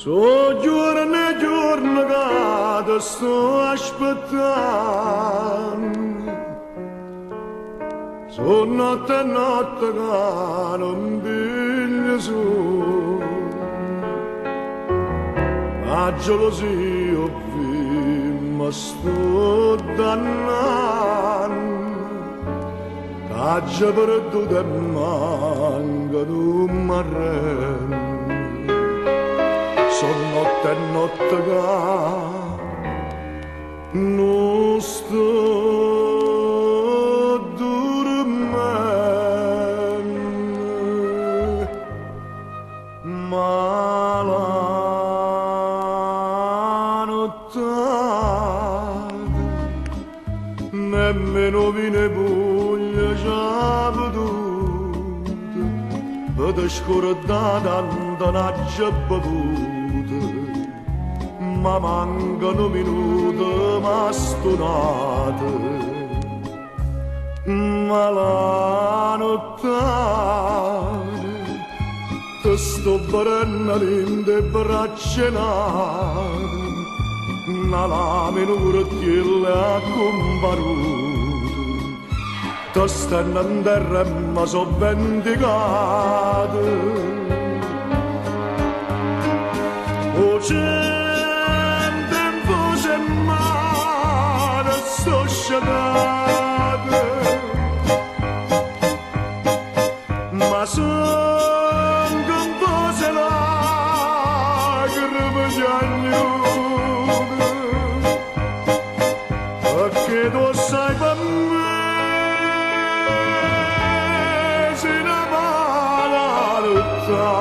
So giorno e giorno che ti sto aspettando, so notte e notte che non piglio su, la gelosia mi sto dannando, che già perduto e manca un marreno. Sono notte e notte che non sto dormendo, ma la nottata nemmeno vine puglia già veduta, vede scordata non c'è bevuta. Ma mancano minuti, ma stonate, ma la nottata ti sto vedendo in le braccia nate, una lamina che l'ha comparuta, ti stanno in terra e mi so vendicata. Oh, gente in voce male sto sciacate, ma son con voce lacrime piagnute, perché tu sai per me sei una mala lottata.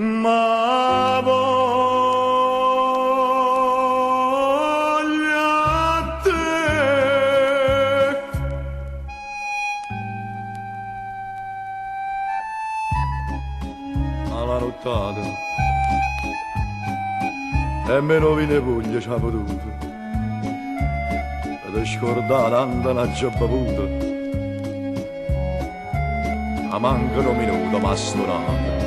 Ma voglio a te alla nottata e meno vine puglia ci ha potuto ed è scordata tanta non c'è bevuta, ma mancano minuti ma stonata.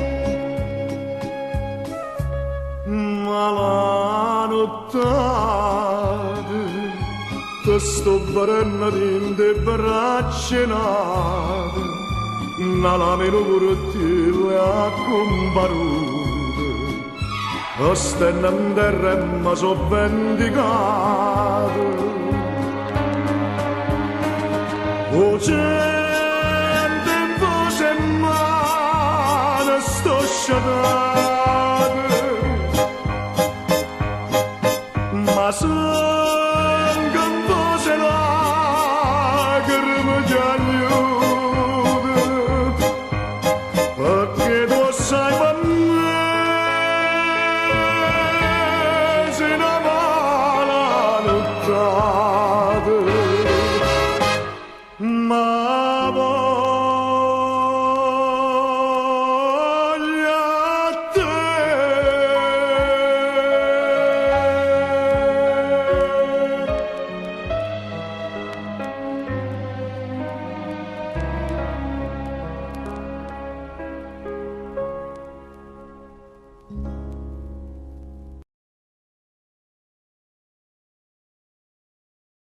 Ma la nottata ti sto vedendo in le braccia nate, una lamina curtile a comparuta, e stanno in terra e mi so vendicato. Oh, gente in voce male sto sciatando,